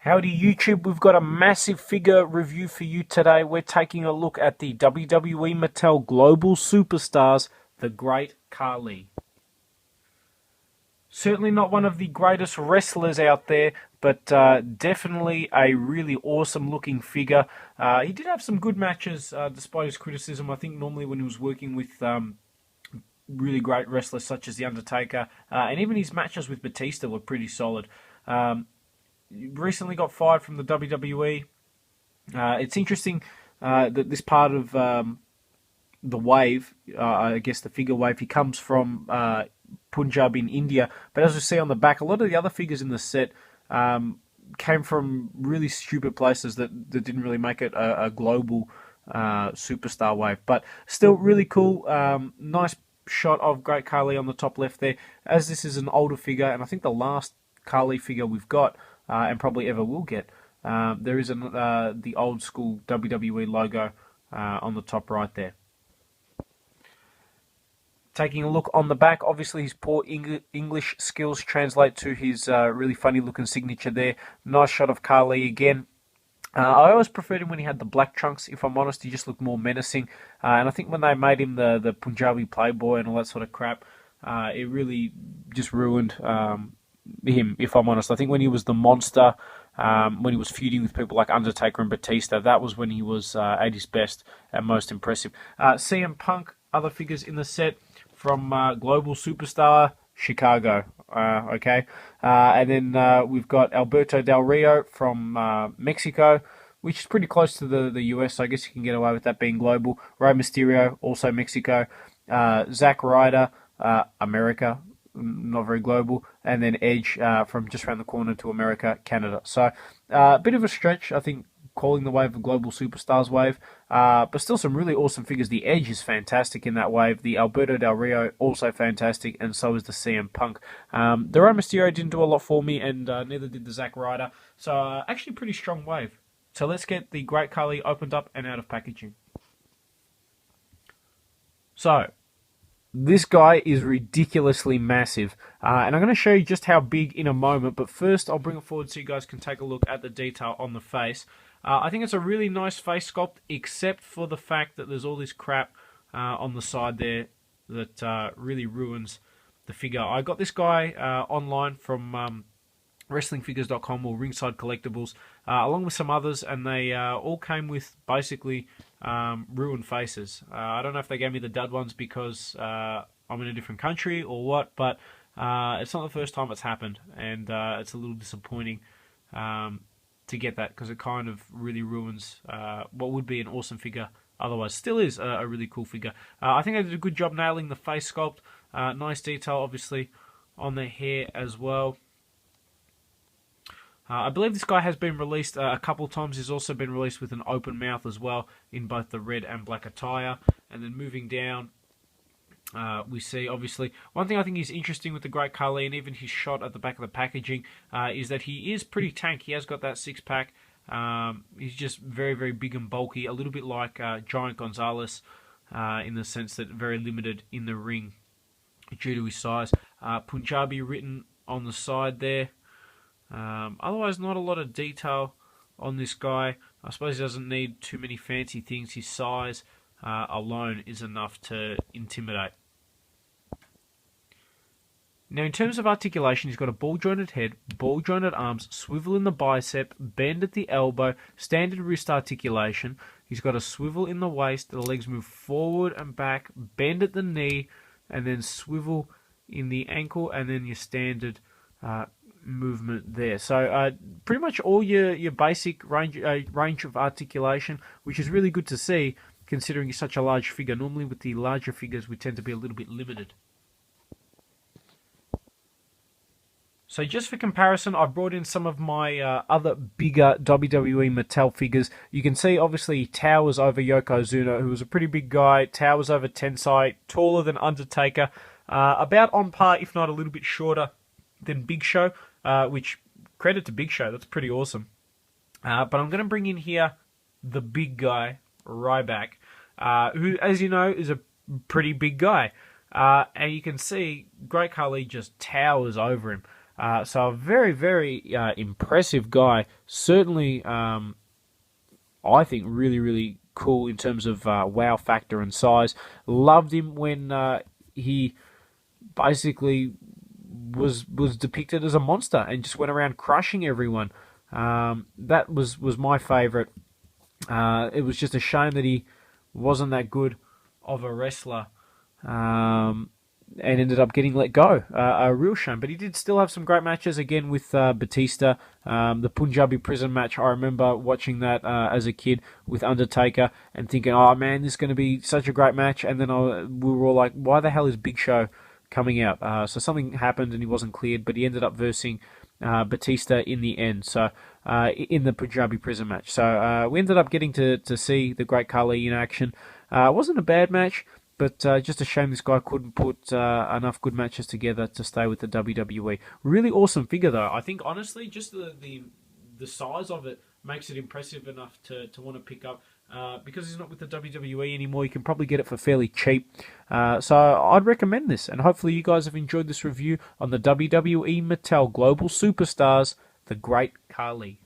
Howdy YouTube, we've got a massive figure review for you today. We're taking a look at the WWE Mattel Global Superstars, the Great Khali. Certainly not one of the greatest wrestlers out there, but definitely a really awesome looking figure. He did have some good matches despite his criticism. I think normally when he was working with really great wrestlers such as The Undertaker, and even his matches with Batista were pretty solid. Recently got fired from the WWE. It's interesting that this part of the wave, I guess the figure wave, he comes from Punjabi in India. But as we see on the back, a lot of the other figures in the set came from really stupid places that didn't really make it a global superstar wave. But still really cool. Nice shot of Great Khali on the top left there. As this is an older figure, and I think the last Khali figure we've got, and probably ever will get, there is the old school WWE logo on the top right there. Taking a look on the back, obviously his poor English skills translate to his really funny looking signature there. Nice shot of Khali again. I always preferred him when he had the black trunks, if I'm honest. He just looked more menacing. And I think when they made him the Punjabi playboy and all that sort of crap, it really just ruined him, if I'm honest. I think when he was the monster, when he was feuding with people like Undertaker and Batista, that was when he was at his best and most impressive. CM Punk, other figures in the set from Global Superstar, Chicago. Okay, and then we've got Alberto Del Rio from Mexico, which is pretty close to the US, so I guess you can get away with that being global. Rey Mysterio, also Mexico. Zack Ryder, America, not very global, and then Edge from just around the corner to America, Canada. So a bit of a stretch, I think, calling the wave a Global Superstars wave, but still some really awesome figures. The Edge is fantastic in that wave. The Alberto Del Rio, also fantastic, and so is the CM Punk. The Rey Mysterio didn't do a lot for me, and neither did the Zack Ryder. So actually pretty strong wave. So let's get the Great Khali opened up and out of packaging. So this guy is ridiculously massive, and I'm going to show you just how big in a moment, but first I'll bring it forward so you guys can take a look at the detail on the face. I think it's a really nice face sculpt, except for the fact that there's all this crap on the side there that really ruins the figure. I got this guy online from WrestlingFigures.com or Ringside Collectibles, along with some others, and they all came with basically ruined faces. I don't know if they gave me the dud ones because I'm in a different country or what, but it's not the first time it's happened, and it's a little disappointing to get that, because it kind of really ruins what would be an awesome figure otherwise. Still is a really cool figure. I think I did a good job nailing the face sculpt. Nice detail, obviously, on the hair as well. I believe this guy has been released a couple times. He's also been released with an open mouth as well, in both the red and black attire. And then moving down, we see, obviously, one thing I think is interesting with the Great Khali, and even his shot at the back of the packaging, is that he is pretty tank. He has got that six-pack. He's just very, very big and bulky, a little bit like Giant Gonzalez, in the sense that very limited in the ring due to his size. Punjabi written on the side there. Otherwise, not a lot of detail on this guy. I suppose he doesn't need too many fancy things. His size alone is enough to intimidate. Now, in terms of articulation, he's got a ball-jointed head, ball-jointed arms, swivel in the bicep, bend at the elbow, standard wrist articulation. He's got a swivel in the waist, the legs move forward and back, bend at the knee, and then swivel in the ankle, and then your standard movement there. So pretty much all your basic range of articulation, which is really good to see, considering he's such a large figure. Normally with the larger figures, we tend to be a little bit limited. So just for comparison, I've brought in some of my other bigger WWE Mattel figures. You can see, obviously, he towers over Yokozuna, who was a pretty big guy, towers over Tensai, taller than Undertaker, about on par, if not a little bit shorter than Big Show, which, credit to Big Show, that's pretty awesome. But I'm going to bring in here the big guy, Ryback, who, as you know, is a pretty big guy. And you can see Great Khali just towers over him. So a very, very impressive guy. Certainly, I think really, really cool in terms of wow factor and size. Loved him when he basically was depicted as a monster and just went around crushing everyone. That was my favourite. It was just a shame that he wasn't that good of a wrestler. And ended up getting let go. A real shame. But he did still have some great matches, again with Batista. The Punjabi prison match, I remember watching that as a kid with Undertaker and thinking, oh man, this is going to be such a great match. And then we were all like, why the hell is Big Show coming out? So something happened and he wasn't cleared, but he ended up versing Batista in the end, so in the Punjabi prison match. So we ended up getting to see the great Khali in action. It wasn't a bad match, but just a shame this guy couldn't put enough good matches together to stay with the WWE. Really awesome figure, though. I think, honestly, just the size of it makes it impressive enough to want to pick up. Because he's not with the WWE anymore, you can probably get it for fairly cheap. So I'd recommend this, and hopefully you guys have enjoyed this review on the WWE Mattel Global Superstars, the Great Khali.